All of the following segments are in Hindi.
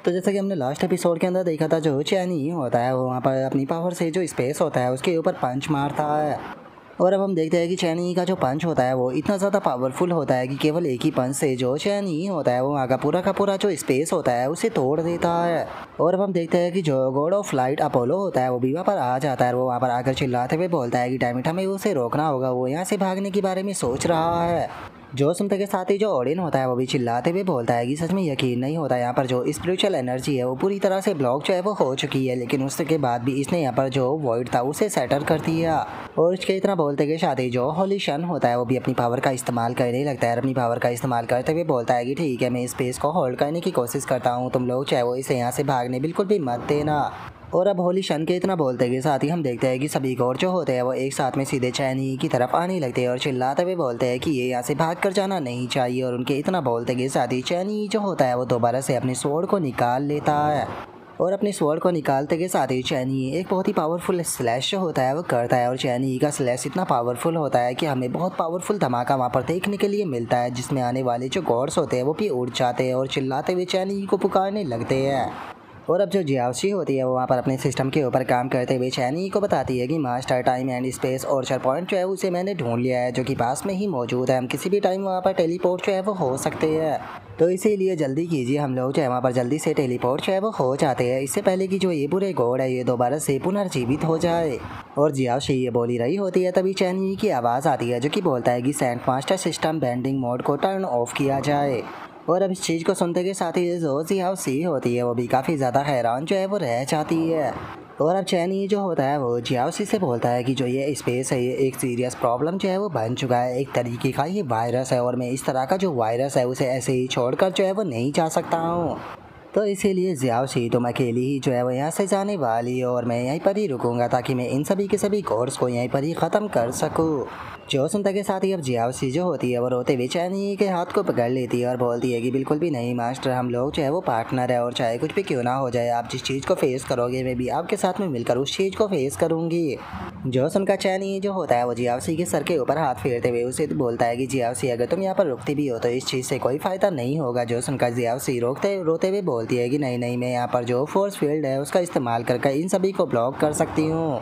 तो जैसा कि हमने लास्ट एपिसोड के अंदर देखा था, जो चैनी होता है वो वहाँ पर अपनी पावर से जो स्पेस होता है उसके ऊपर पंच मारता है। और अब हम देखते हैं कि चैनी का जो पंच होता है वो इतना ज़्यादा पावरफुल होता है कि केवल एक ही पंच से जो चैनी होता है वो वहाँ का पूरा जो स्पेस होता है उसे तोड़ देता है। और अब हम देखते हैं कि जो गॉड ऑफ लाइट अपोलो होता है वो भी वहाँ पर आ जाता है। वो वहाँ पर आकर चिल्लाते हुए बोलता है कि टाइमिट हमें उसे रोकना होगा, वो यहाँ से भागने के बारे में सोच रहा है। जो सुनते के साथ ही जो ओडिन होता है वो भी चिल्लाते हुए बोलता है कि सच में यकीन नहीं होता, यहाँ पर जो स्पिरिचुअल एनर्जी है वो पूरी तरह से ब्लॉक जो है वो हो चुकी है, लेकिन उसके बाद भी इसने यहाँ पर जो वॉइड था उसे सेटल कर दिया। और इसके इतना बोलते के साथ ही जो होली शन होता है वो भी अपनी पावर का इस्तेमाल करने लगता है। अपनी पावर का इस्तेमाल करते हुए बोलता है कि ठीक है, मैं स्पेस को होल्ड करने की कोशिश करता हूँ, तुम लोग चाहे वो इसे यहाँ से भागने बिल्कुल भी मत देना। और अब होली शन के इतना बोलते के साथ ही हम देखते हैं कि सभी गॉड जो होते हैं वो एक साथ में सीधे चैनी की तरफ आने लगते हैं और चिल्लाते हुए बोलते हैं कि ये यहाँ से भाग कर जाना नहीं चाहिए। और उनके इतना बोलते के साथ ही चैनी जो होता है वो दोबारा से अपने स्वॉर्ड को निकाल लेता है। और अपने स्वॉर्ड को निकालते के साथ ही चैनी एक बहुत ही पावरफुल स्लैश जो होता है वो करता है। और चैनी का स्लैश इतना पावरफुल होता है कि हमें बहुत पावरफुल धमाका वहाँ पर देखने के लिए मिलता है, जिसमें आने वाले जो गॉड्स होते हैं वो भी उड़ जाते हैं और चिल्लाते हुए चैनी को पुकारने लगते हैं। और अब जो जियाओशी होती है वो वहाँ पर अपने सिस्टम के ऊपर काम करते हुए चैनी को बताती है कि master time and space Archer point जो है उसे मैंने ढूंढ लिया है, जो कि पास में ही मौजूद है। हम किसी भी टाइम वहाँ पर टेलीपोर्ट जो है वो हो सकते हैं, तो इसीलिए जल्दी कीजिए, हम लोग जो है वहाँ पर जल्दी से टेलीपोर्ट जो है वो हो जाते हैं, इससे पहले कि जो ये पूरे गॉड है ये दोबारा से पुनर्जीवित हो जाए। और जियाओशी ये बोली रही होती है तभी चैनी की आवाज़ आती है जो कि बोलता है कि सेंट मास्टर सिस्टम बेंडिंग मोड को टर्न ऑफ किया जाए। और अब इस चीज़ को सुनते के साथ ही जो जियाओशी होती है वो भी काफ़ी ज़्यादा हैरान जो है वो रह जाती है। और अब चैनी जो होता है वो जियाओशी से बोलता है कि जो ये स्पेस है ये एक सीरियस प्रॉब्लम जो है वो बन चुका है, एक तरीके का ये वायरस है, और मैं इस तरह का जो वायरस है उसे ऐसे ही छोड़कर जो है वो नहीं जा सकता हूँ। तो इसीलिए जियाओशी तुम अकेली ही जो है वो यहाँ से जाने वाली हो और मैं यहीं पर ही रुकूंगा ताकि मैं इन सभी के सभी कोर्स को यहीं पर ही ख़त्म कर सकूँ। जो सुनता के साथ ही अब जियाओशी जो होती है वो रोते हुए चैनी के हाथ को पकड़ लेती है और बोलती है कि बिल्कुल भी नहीं मास्टर, हम लोग जो है वो पार्टनर है और चाहे कुछ भी क्यों ना हो जाए, आप जिस चीज़ को फेस करोगे मैं भी आपके साथ में मिलकर उस चीज़ को फेस करूँगी। जो सुनकर चैनी जो होता है वो जियाओशी के सर के ऊपर हाथ फेरते हुए उसे बोलता है कि जियाओशी अगर तुम यहाँ पर रुकती भी हो तो इस चीज़ से कोई फ़ायदा नहीं होगा। जो सुनकर जियाओशी रोते हुए बोलती है कि नहीं, मैं यहाँ पर जो फोर्स फील्ड है उसका इस्तेमाल करके इन सभी को ब्लॉक कर सकती हूँ।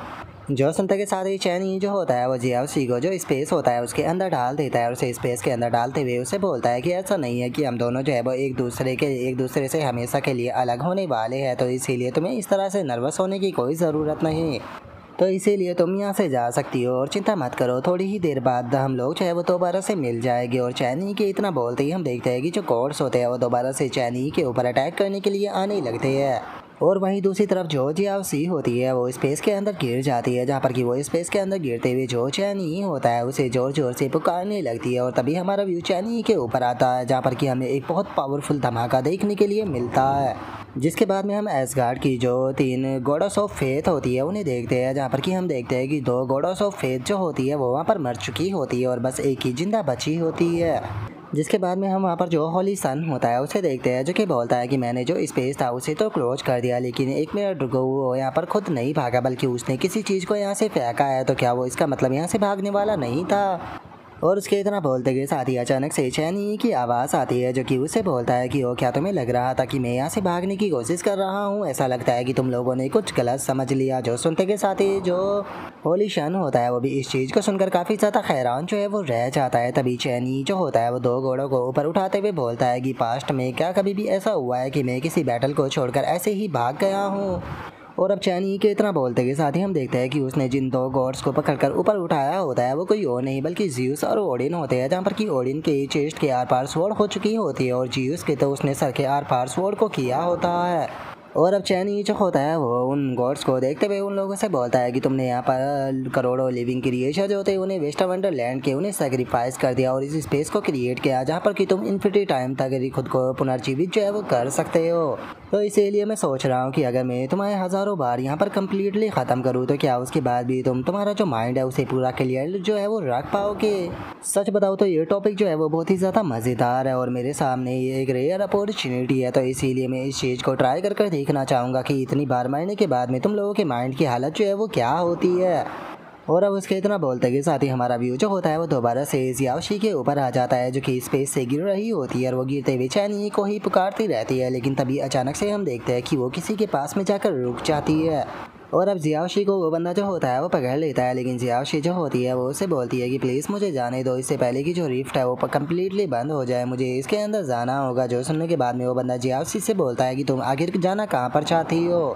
जो सुनते के साथ ही चैनी जो होता है वो जियाओशी को जो स्पेस होता है उसके अंदर डाल देता है और उसे स्पेस के अंदर डालते हुए उसे बोलता है कि ऐसा नहीं है कि हम दोनों जो है वो एक दूसरे से हमेशा के लिए अलग होने वाले हैं, तो इसीलिए तुम्हें इस तरह से नर्वस होने की कोई ज़रूरत नहीं, तो इसीलिए तुम यहाँ से जा सकती हो और चिंता मत करो, थोड़ी ही देर बाद हम लोग जो है वो दोबारा से मिल जाएंगे। और चैनी के इतना बोलते ही हम देखते हैं कि जो गॉड्स होते हैं वो दोबारा से चैनी के ऊपर अटैक करने के लिए आने लगते हैं। और वहीं दूसरी तरफ जो जियाओशी होती है वो स्पेस के अंदर गिर जाती है, जहाँ पर कि वो स्पेस के अंदर गिरते हुए जो चैनी होता है उसे जोर से पुकारने लगती है। और तभी हमारा व्यू चैनी के ऊपर आता है, जहाँ पर कि हमें एक बहुत पावरफुल धमाका देखने के लिए मिलता है, जिसके बाद में हम एसगार्ड की जो 3 गॉडेस ऑफ फेथ होती है उन्हें देखते हैं, जहाँ पर कि हम देखते हैं कि 2 गॉडेस ऑफ फेथ जो होती है वो वहाँ पर मर चुकी होती है और बस एक ही जिंदा बची होती है। जिसके बाद में हम वहाँ पर जो होली सन होता है उसे देखते हैं, जो कि बोलता है कि मैंने जो स्पेस था उसे तो क्लोज कर दिया, लेकिन 1 मिनट रुको, वो यहाँ पर खुद नहीं भागा बल्कि उसने किसी चीज़ को यहाँ से फेंका है, तो क्या वो इसका मतलब यहाँ से भागने वाला नहीं था। और उसके इतना बोलते के साथ ही अचानक से चैनी की आवाज़ आती है जो कि उसे बोलता है कि ओ क्या तुम्हें लग रहा था कि मैं यहाँ से भागने की कोशिश कर रहा हूँ, ऐसा लगता है कि तुम लोगों ने कुछ गलत समझ लिया। जो सुनते के साथ ही जो होली शन होता है वो भी इस चीज़ को सुनकर काफ़ी ज़्यादा हैरान जो है वो रह जाता है। तभी चैनी जो होता है वो 2 घोड़ों को ऊपर उठाते हुए बोलता है कि पास्ट में क्या कभी भी ऐसा हुआ है कि मैं किसी बैटल को छोड़कर ऐसे ही भाग गया हूँ। और अब चैनी के इतना बोलते के साथ ही हम देखते हैं कि उसने जिन 2 गॉड्स को पकड़कर ऊपर उठाया होता है वो कोई और नहीं बल्कि जियूस और ओडिन होते हैं, जहाँ पर कि ओडिन के चेस्ट के आर पार स्वॉर्ड हो चुकी होती है और जियूस के तो उसने सर के आर पार स्वॉर्ड को किया होता है। और अब चैनी जो होता है वो उन गॉड्स को देखते हुए उन लोगों से बोलता है कि तुमने यहाँ पर करोड़ों लिविंग क्रिएचर जो होते हैं उन्हें वेस्ट वंडरलैंड के उन्हें सेक्रीफाइस कर दिया और इस स्पेस को क्रिएट किया, जहाँ पर कि तुम इन्फिनिटी टाइम तक खुद को पुनर्जीवित जो है वो कर सकते हो। तो इसीलिए मैं सोच रहा हूँ कि अगर मैं तुम्हारे हज़ारों बार यहाँ पर कम्प्लीटली ख़त्म करूँ तो क्या उसके बाद भी तुम्हारा जो माइंड है उसे पूरा क्लियर जो है वो रख पाओगे। सच बताओ तो ये टॉपिक जो है वो बहुत ही ज़्यादा मज़ेदार है और मेरे सामने ये एक रेयर अपॉर्चुनिटी है, तो इसीलिए मैं इस चीज़ को ट्राई कर देखना चाहूँगा कि इतनी बार मरने के बाद में तुम लोगों के माइंड की हालत जो है वो क्या होती है। और अब उसके इतना बोलते के साथ ही हमारा व्यू जो होता है वो दोबारा से जियाओशी के ऊपर आ जाता है, जो कि स्पेस से गिर रही होती है और वो गिरते हुए चैनी को ही पुकारती रहती है। लेकिन तभी अचानक से हम देखते हैं कि वो किसी के पास में जाकर रुक जाती है। और अब जियाओशी को वो बंदा जो होता है वो पकड़ लेता है, लेकिन जियाओशी जो होती है वो उससे बोलती है कि प्लीज़ मुझे जाने दो, इससे पहले कि जो रिफ्ट है वो कम्प्लीटली बंद हो जाए, मुझे इसके अंदर जाना होगा। जो सुनने के बाद में वो बंदा जियाओशी से बोलता है कि तुम आखिर जाना कहाँ पर चाहती हो।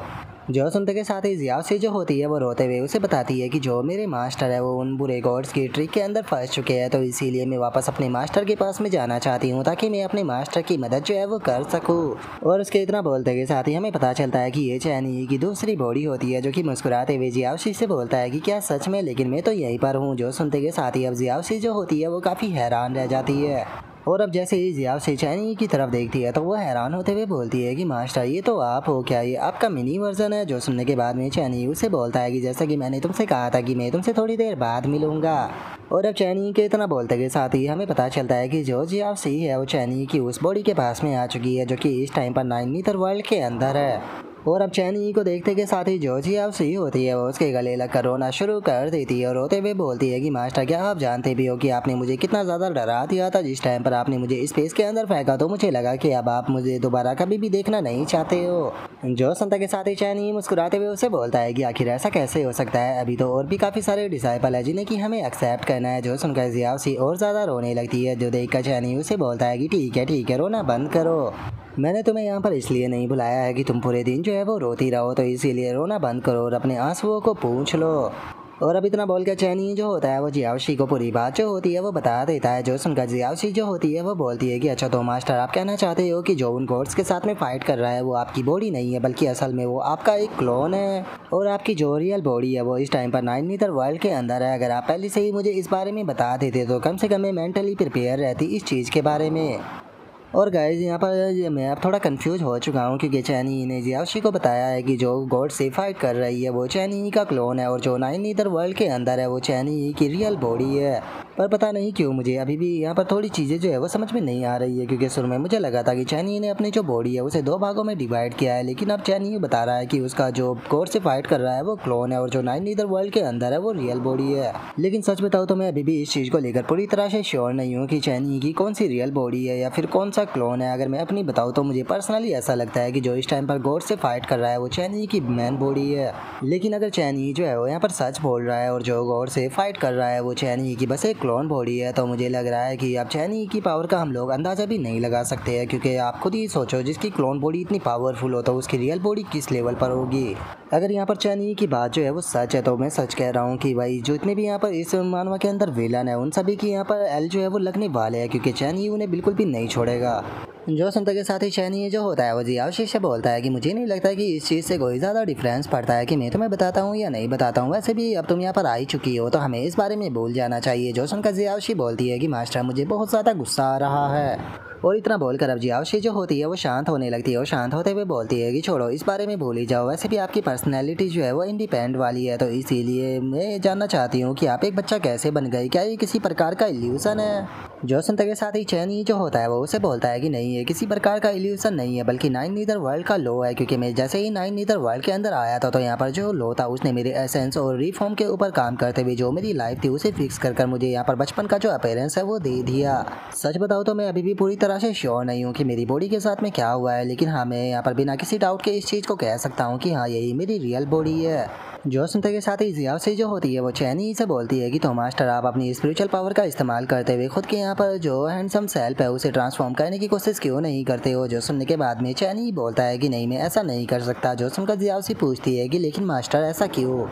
जो सुनते के साथ ही जियाओशी जो होती है वो रोते हुए उसे बताती है कि जो मेरे मास्टर है वो उन बुरे गॉड्स की ट्रिक के अंदर फंस चुके हैं, तो इसीलिए मैं वापस अपने मास्टर के पास में जाना चाहती हूँ ताकि मैं अपने मास्टर की मदद जो है वो कर सकूँ। और उसके इतना बोलते के साथ ही हमें पता चलता है कि ये चैनी की दूसरी बॉडी होती है, जो कि मुस्कुराते हुए जियाओशी से बोलता है कि क्या सच में, लेकिन मैं तो यहीं पर हूँ। जो सुनते के साथ ही अब जियाओशी जो होती है वो काफ़ी हैरान रह जाती है। और अब जैसे ही जियाओशी चैनी की तरफ देखती है तो वो हैरान होते हुए बोलती है कि मास्टर ये तो आप हो क्या, ये आपका मिनी वर्जन है। जो सुनने के बाद में चैनी उसे बोलता है कि जैसा कि मैंने तुमसे कहा था कि मैं तुमसे थोड़ी देर बाद मिलूंगा। और अब चैनी के इतना बोलते के साथ ही हमें पता चलता है कि जो जियाओशी है वो चैनी की उस बॉडी के पास में आ चुकी है, जो कि इस टाइम पर 9 मीटर वर्ल्ड के अंदर है। और अब चैनी को देखते के साथ ही जो जियाओशी होती है वो उसके गले लगकर रोना शुरू कर देती है और रोते हुए बोलती है कि मास्टर क्या आप जानते भी हो कि आपने मुझे कितना ज़्यादा डरा दिया था जिस टाइम पर आपने मुझे स्पेस के अंदर फेंका, तो मुझे लगा कि अब आप मुझे दोबारा कभी भी देखना नहीं चाहते हो। जो संता के साथ ही चैनी मुस्कुराते हुए उसे बोलता है कि आखिर ऐसा कैसे हो सकता है, अभी तो और भी काफ़ी सारे डिसाइपल है जिन्हें कि हमें एक्सेप्ट करना है। जो सुनकर जियाओशी और ज़्यादा रोने लगती है। जो देखकर चैनी उसे बोलता है कि ठीक है रोना बंद करो, मैंने तुम्हें यहाँ पर इसलिए नहीं बुलाया है कि तुम पूरे दिन जो है वो रोती रहो, तो इसीलिए रोना बंद करो और अपने आंसुओं को पूंछ लो। और अब इतना बोल कर चैनी जो होता है वो जियाओशी को पूरी बात जो होती है वो बता देता है। जो सुनकर जियाओशी जो होती है वो बोलती है कि अच्छा तो मास्टर आप कहना चाहते हो कि जो उन गॉड्स के साथ में फाइट कर रहा है वो आपकी बॉडी नहीं है, बल्कि असल में वो आपका एक क्लोन है और आपकी जो रियल बॉडी है वो इस टाइम पर 9 मीटर वर्ल्ड के अंदर है। अगर आप पहले से ही मुझे इस बारे में बता देते तो कम से कम मैं मेंटली प्रिपेयर रहती इस चीज़ के बारे में। और गाइस यहाँ पर मैं अब थोड़ा कंफ्यूज हो चुका हूँ क्योंकि चैनी ने जियाओशी को बताया है कि जो गॉड से फाइट कर रही है वो चैनी का क्लोन है और जो 9 मीटर वर्ल्ड के अंदर है वो चैनी की रियल बॉडी है। पर पता नहीं क्यों मुझे अभी भी यहाँ पर थोड़ी चीज़ें जो है वो समझ में नहीं आ रही है, क्योंकि शुरू में मुझे लगा था कि चैनी ने अपनी जो बॉडी है उसे 2 भागों में डिवाइड किया है, लेकिन अब चैनी बता रहा है कि उसका जो गॉड से फाइट कर रहा है वो क्लोन है और जो 9 मीटर वर्ल्ड के अंदर है वो रियल बॉडी है। लेकिन सच बताओ तो मैं अभी भी इस चीज़ को लेकर पूरी तरह से श्योर नहीं हूँ कि चैनी की कौन सी रियल बॉडी है या फिर कौन सा क्लोन है। अगर मैं अपनी बताऊँ तो मुझे पर्सनली ऐसा लगता है कि जो इस टाइम पर गॉड से फाइट कर रहा है वो चैनी की मैन बॉडी है। लेकिन अगर चैनी जो है वो यहाँ पर सच बोल रहा है और जो गॉड से फाइट कर रहा है वो चैनी की बस एक क्लोन बॉडी है, तो मुझे लग रहा है कि अब चैनी की पावर का हम लोग अंदाज़ा भी नहीं लगा सकते हैं, क्योंकि आप खुद ही सोचो जिसकी क्लोन बॉडी इतनी पावरफुल हो तो उसकी रियल बॉडी किस लेवल पर होगी। अगर यहाँ पर चैनी की बात जो है वो सच है तो मैं सच कह रहा हूँ कि भाई जो इतने भी यहाँ पर इस मानवा के अंदर विलन है उन सभी की यहाँ पर एल जो है वो लगने वाले हैं, क्योंकि चैनी उन्हें बिल्कुल भी नहीं छोड़ेगा। जो संता के साथ ही चैनी जो होता है वो जियाओशी से बोलता है कि मुझे नहीं लगता कि इस चीज़ से कोई ज़्यादा डिफरेंस पड़ता है कि मैं तुम्हें बताता हूँ या नहीं बताता हूँ, वैसे भी अब तुम यहाँ पर आई चुकी हो तो हमें इस बारे में भूल जाना चाहिए। जो सुनकर जियाओशी बोलती है कि मास्टर मुझे बहुत ज़्यादा गुस्सा आ रहा है। और इतना बोलकर अब जियाओशी जो होती है वो शांत होने लगती है और शांत होते हुए बोलती है कि छोड़ो इस बारे में भूल ही जाओ, वैसे भी आपकी पर्सनैलिटी जो है वो इंडिपेंडेंट वाली है, तो इसीलिए मैं जानना चाहती हूँ कि आप एक बच्चा कैसे बन गई, क्या ये किसी प्रकार का इल्यूशन है। जो सुनते के साथ ही चैनी जो होता है वो उसे बोलता है कि नहीं ये किसी प्रकार का इल्यूशन नहीं है, बल्कि 9 मीटर वर्ल्ड का लो है, क्योंकि मैं जैसे ही 9 मीटर वर्ल्ड के अंदर आया था तो यहाँ पर जो लो था उसने मेरे एसेंस और रिफॉर्म के ऊपर काम करते हुए जो मेरी लाइफ थी उसे फिक्स कर मुझे यहाँ पर बचपन का जो अपीयरेंस है वो दे दिया। सच बताओ तो मैं अभी भी पूरी तरह से श्योर नहीं हूँ कि मेरी बॉडी के साथ में क्या हुआ है, लेकिन हाँ मैं यहाँ पर बिना किसी डाउट के इस चीज़ को कह सकता हूँ कि हाँ यही मेरी रियल बॉडी है। जो सुनते के साथ ही जियाओशी जो होती है वो चैनी से बोलती है कि तो मास्टर आप अपनी स्पिरिचुअल पावर का इस्तेमाल करते हुए खुद के यहाँ पर जो हैंडसम सेल्फ है उसे ट्रांसफॉर्म करने की कोशिश क्यों नहीं करते हो। जो सुनने के बाद में चैनी बोलता है कि नहीं मैं ऐसा नहीं कर सकता। जो सुनकर जियाओशी पूछती है कि लेकिन मास्टर ऐसा क्यों।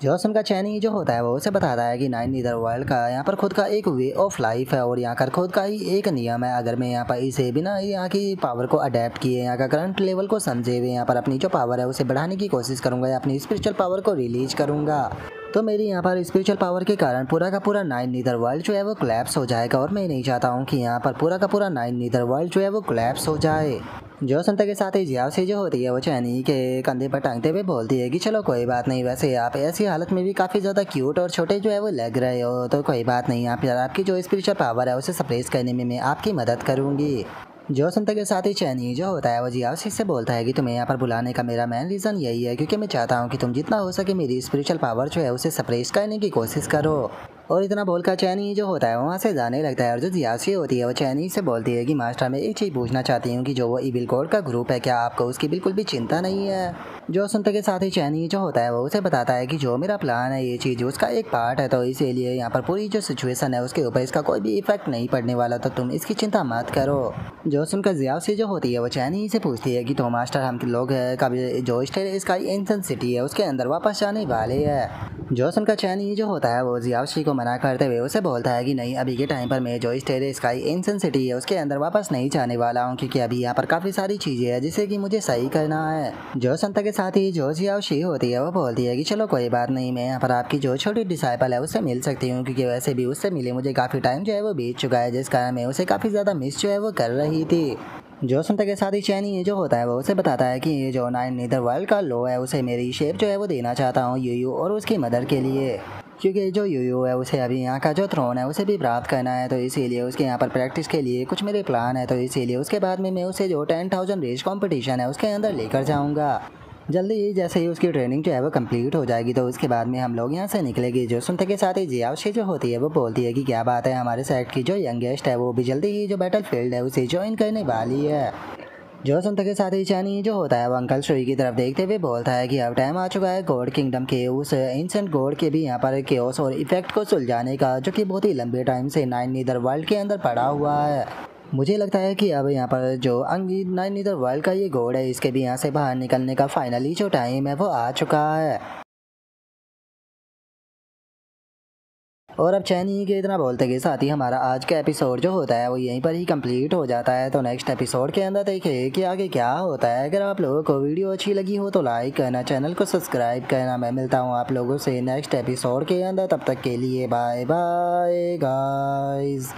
जो सुनकर चैनी जो होता है वो उसे बताता है कि 9 मीटर वर्ल्ड का यहाँ पर खुद का एक वे ऑफ लाइफ है और यहाँ कर खुद का ही एक नियम है। अगर मैं यहाँ पर इसे बिना यहाँ की पावर को अडेप्ट किए यहाँ का करंट लेवल को समझे हुए यहाँ पर अपनी जो पावर है उसे बढ़ाने की कोशिश करूँगा या अपनी स्पिरिचुअल पावर को रिलीज करूँगा, तो मेरी यहाँ पर स्पिरिचुअल पावर के कारण पूरा का पूरा 9 मीटर वर्ल्ड जो है वो कोलैप्स हो जाएगा और मैं नहीं चाहता हूँ कि यहाँ पर पूरा का पूरा 9 मीटर वर्ल्ड जो है वो कोलैप्स हो जाए। जो सुनते के साथ ही जियाओशी जो होती है वो चैनी के कंधे पर टांगते हुए बोलती है कि चलो कोई बात नहीं, वैसे आप ऐसी हालत में भी काफ़ी ज़्यादा क्यूट और छोटे जो है वो लग रहे हो, तो कोई बात नहीं, आप आपकी जो स्पिरिचुअल पावर है उसे सप्रेस करने में मैं आपकी मदद करूँगी। जो सुनते के साथ ही चैनी जो होता है वो जियाओशी से बोलता है कि तुम्हें यहाँ पर बुलाने का मेरा मेन रीज़न यही है क्योंकि मैं चाहता हूँ कि तुम जितना हो सके मेरी स्पिरिचुअल पावर जो है उसे सप्रेस करने की कोशिश करो। और इतना बोलकर चैनी जो होता है वहाँ से जाने लगता है और जो जियाओशी होती है वो चैनी से बोलती है कि मास्टर मैं एक चीज़ पूछना चाहती हूँ कि जो वो इविल कोड का ग्रुप है क्या आपको उसकी बिल्कुल भी चिंता नहीं है। जो सुनते के साथ ही चैनी जो होता है वो उसे बताता है कि जो मेरा प्लान है ये चीज़ उसका एक पार्ट है, तो इसीलिए यहाँ पर पूरी जो सिचुएशन है उसके ऊपर इसका कोई भी इफेक्ट नहीं पड़ने वाला, तो तुम इसकी चिंता मत करो। जो सुनकर जियाओशी जो होती है वो चैनी से पूछती है कि तो मास्टर हम लोग का जो स्टेट का एंशिएंट सिटी है उसके अंदर वापस जाने वाले हैं। जो सुनकर चैनी जो होता है वो जियाओशी को मना करते हुए उसे बोलता है कि नहीं, अभी के टाइम पर मैं जो स्टेट स्काई एंशिएंट सिटी है उसके अंदर वापस नहीं जाने वाला हूँ क्योंकि अभी यहाँ पर काफ़ी सारी चीज़ें हैं जिसे कि मुझे सही करना है। जो सुनता के साथ ही जो जियाओशी होती है वो बोलती है कि चलो कोई बात नहीं, मैं यहाँ पर आपकी जो छोटी डिसाइपल है उससे मिल सकती हूँ क्योंकि वैसे भी उससे मिले मुझे काफ़ी टाइम जो है वो बीत चुका है, जिस कारण मैं उसे काफ़ी ज़्यादा मिस जो है वो कर रही थी। जो सुनते के साथ ही चैनी जो होता है वो उसे बताता है कि ये जो नाइन नीदर वर्ल्ड का लो है उसे मेरी शेप जो है वो देना चाहता हूँ यूयू और उसकी मदर के लिए, क्योंकि जो यूयू है उसे अभी यहाँ का जो थ्रोन है उसे भी प्राप्त करना है, तो इसीलिए उसके यहाँ पर प्रैक्टिस के लिए कुछ मेरे प्लान है, तो इसीलिए उसके बाद में मैं उसे जो 10,000 रेस कॉम्पिटिशन है उसके अंदर लेकर जाऊँगा। जल्दी ही जैसे ही उसकी ट्रेनिंग जो है वो कंप्लीट हो जाएगी तो उसके बाद में हम लोग यहाँ से निकलेंगे। जो सुनते के साथ ही जियाओशी जो होती है वो बोलती है कि क्या बात है, हमारे सेट की जो यंगेस्ट है वो भी जल्दी ही जो बैटल फील्ड है उसे ज्वाइन करने वाली है। जो सुनते के साथ ही चैनी जो होता है वो अंकल शुई की तरफ देखते हुए बोलता है कि अब टाइम आ चुका है गॉड किंगडम के उस एंशिएंट गॉड के भी यहाँ पर केओस और इफेक्ट को सुलझाने का, जो कि बहुत ही लंबे टाइम से नाइन नीदर वर्ल्ड के अंदर पड़ा हुआ है। मुझे लगता है कि अब यहाँ पर जो नाइन नीदर वर्ल्ड का ये गॉड है इसके भी यहाँ से बाहर निकलने का फाइनली जो टाइम है वो आ चुका है। और अब चैनी के इतना बोलते के साथ ही हमारा आज का एपिसोड जो होता है वो यहीं पर ही कंप्लीट हो जाता है। तो नेक्स्ट एपिसोड के अंदर देखिए कि आगे क्या होता है। अगर आप लोगों को वीडियो अच्छी लगी हो तो लाइक करना, चैनल को सब्सक्राइब करना। मैं मिलता हूँ आप लोगों से नेक्स्ट एपिसोड के अंदर, तब तक के लिए बाय बाय गाइस।